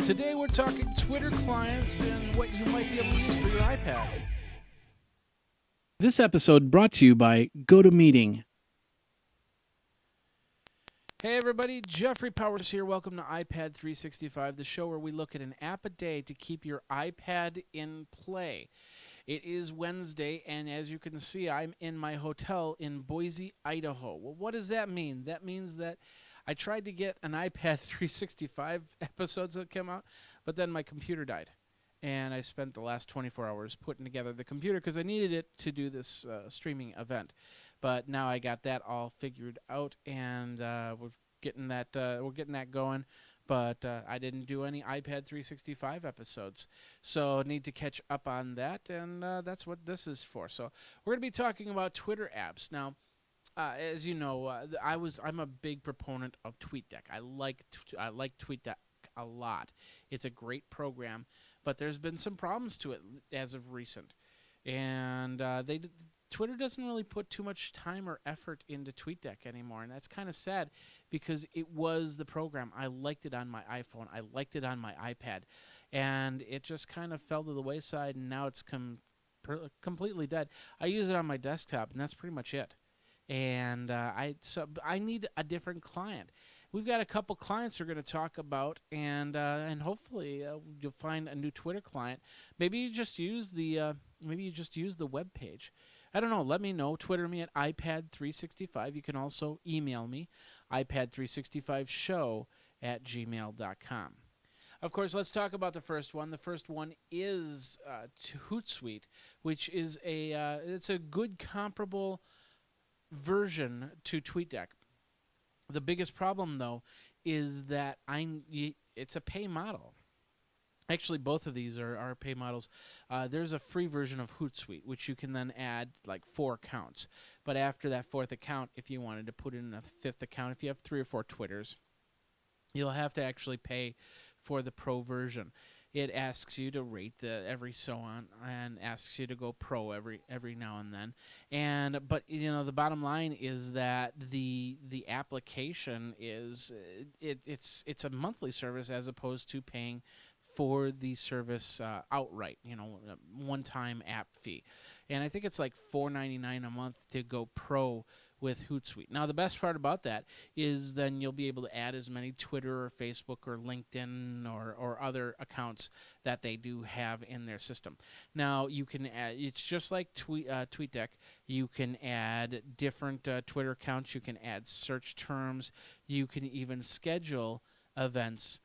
Today we're talking Twitter clients and what you might be able to use for your iPad. This episode brought to you by GoToMeeting. Hey everybody, Jeffrey Powers here. Welcome to iPad 365, the show where we look at an app a day to keep your iPad in play. It is Wednesday, and as you can see, I'm in my hotel in Boise, Idaho. Well, what does that mean? That means that I tried to get an iPad 365 episodes that come out, but then my computer died. And I spent the last 24 hours putting together the computer because I needed it to do this streaming event. But now I got that all figured out, and we're getting that going. But I didn't do any iPad 365 episodes, so need to catch up on that, and that's what this is for. So we're going to be talking about Twitter apps now. As you know, I'm a big proponent of TweetDeck. I like TweetDeck a lot. It's a great program, but there's been some problems to it as of recent, and Twitter doesn't really put too much time or effort into TweetDeck anymore, and that's kind of sad because it was the program. I liked it on my iPhone. I liked it on my iPad, and it just kind of fell to the wayside, and now it's completely dead. I use it on my desktop, and that's pretty much it. And I need a different client. We've got a couple clients we're going to talk about, and hopefully you'll find a new Twitter client. Maybe you just use the web page. I don't know. Let me know. Twitter me at iPad365. You can also email me, iPad365show@gmail.com. Of course, let's talk about the first one. The first one is HootSuite, which is it's a good comparable version to TweetDeck. The biggest problem, though, is that it's a pay model. Actually, both of these are pay models. There's a free version of HootSuite, which you can then add like 4 accounts. But after that 4th account, if you wanted to put in a 5th account, if you have 3 or 4 Twitters, you'll have to actually pay for the pro version. It asks you to rate every so on, and asks you to go pro every now and then. But the bottom line is that the application is it's a monthly service as opposed to paying for the service outright. One-time app fee, and I think it's like $4.99 a month to go pro with HootSuite. Now, the best part about that is then you'll be able to add as many Twitter or Facebook or LinkedIn or other accounts that they do have in their system. Now, you can add, it's just like TweetDeck. You can add different Twitter accounts. You can add search terms. You can even schedule events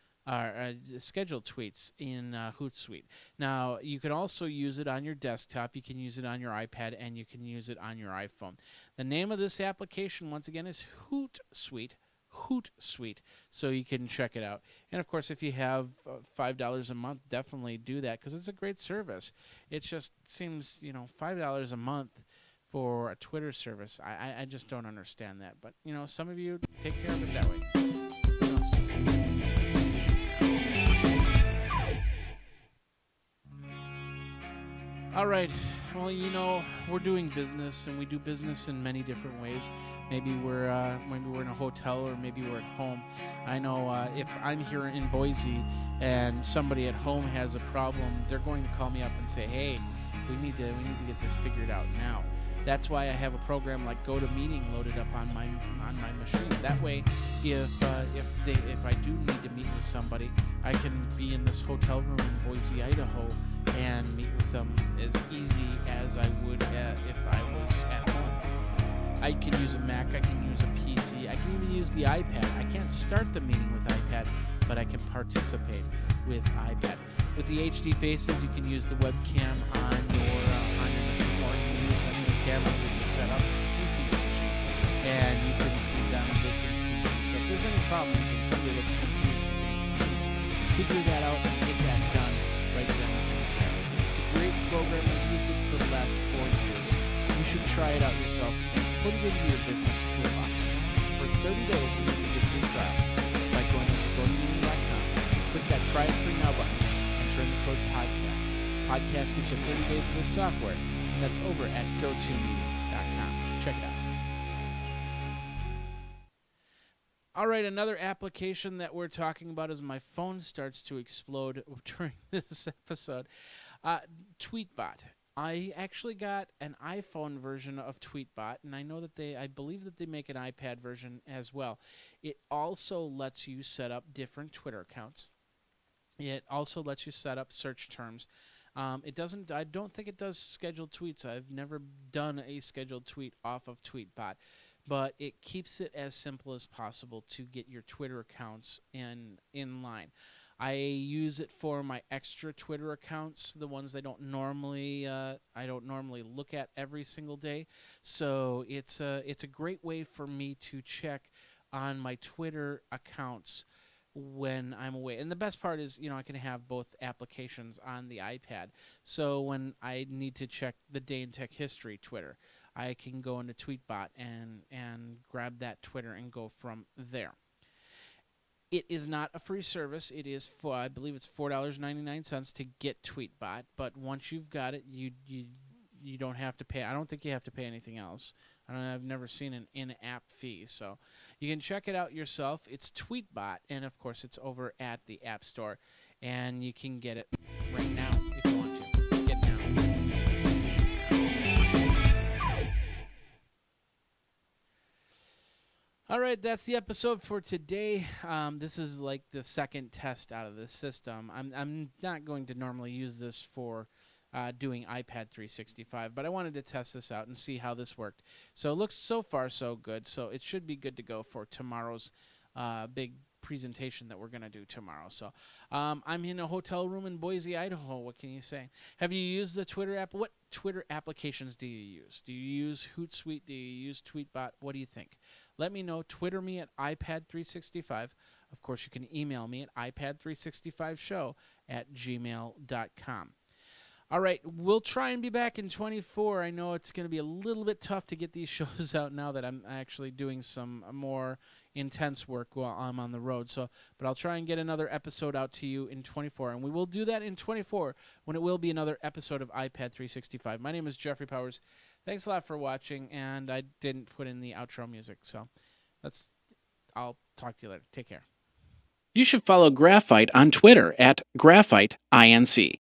scheduled tweets in HootSuite. Now, you can also use it on your desktop, you can use it on your iPad, and you can use it on your iPhone. The name of this application, once again, is HootSuite, so you can check it out. And, of course, if you have $5 a month, definitely do that because it's a great service. It just seems, $5 a month for a Twitter service. I just don't understand that. But, some of you take care of it that way. All right. Well, we're doing business, and we do business in many different ways. Maybe we're in a hotel, or maybe we're at home. I know if I'm here in Boise and somebody at home has a problem, they're going to call me up and say, "Hey, we need to get this figured out now." That's why I have a program like GoToMeeting loaded up on my machine. That way, if I do need to meet with somebody, I can be in this hotel room in Boise, Idaho, and meet with them as easy as I would if I was at home. I can use a Mac, I can use a PC, I can even use the iPad. I can't start the meeting with iPad, but I can participate with iPad. With the HD faces, you can use the webcam on your machine, or you can use any of the cameras that you set up into your machine, and you can see them, they can see you. So if there's any problems and somebody looks confused, figure that out and get that done right then and there. It's a great program. I've used it for the last 4 years. You should try it out yourself and put it into your business toolbox. For 30 days, you can get a free trial by going to GoToMeeting.com. Click that Try It Free Now button. Enter in the code podcast. Podcast gets you 30 days of this software, and that's over at GoToMeeting.com. Check it out. All right, another application that we're talking about as my phone starts to explode during this episode. TweetBot. I actually got an iPhone version of TweetBot, and I believe that they make an iPad version as well. It also lets you set up different Twitter accounts. It also lets you set up search terms. It doesn't. I don't think it does scheduled tweets. I've never done a scheduled tweet off of TweetBot, but it keeps it as simple as possible to get your Twitter accounts in line. I use it for my extra Twitter accounts, the ones I don't normally look at every single day. So it's a great way for me to check on my Twitter accounts when I'm away. And the best part is, I can have both applications on the iPad. So when I need to check the Day in Tech History Twitter, I can go into TweetBot and grab that Twitter and go from there. It is not a free service. It is I believe it's $4.99 to get TweetBot. But once you've got it, you don't have to pay. I don't think you have to pay anything else. I've never seen an in-app fee, so you can check it out yourself. It's TweetBot, and of course, it's over at the App Store, and you can get it right now if you want to. Get now. All right, that's the episode for today. This is like the second test out of this system. I'm not going to normally use this for doing iPad 365, but I wanted to test this out and see how this worked. So it looks so far so good, so it should be good to go for tomorrow's big presentation that we're going to do tomorrow. So I'm in a hotel room in Boise, Idaho. What can you say? Have you used the Twitter app? What Twitter applications do you use? Do you use HootSuite? Do you use TweetBot? What do you think? Let me know. Twitter me at iPad365. Of course, you can email me at iPad365show@gmail.com. All right, we'll try and be back in 24. I know it's going to be a little bit tough to get these shows out now that I'm actually doing some more intense work while I'm on the road. But I'll try and get another episode out to you in 24, and we will do that in 24 when it will be another episode of iPad 365. My name is Jeffrey Powers. Thanks a lot for watching, and I didn't put in the outro music, so I'll talk to you later. Take care. You should follow Graphite on Twitter at GraphiteINC.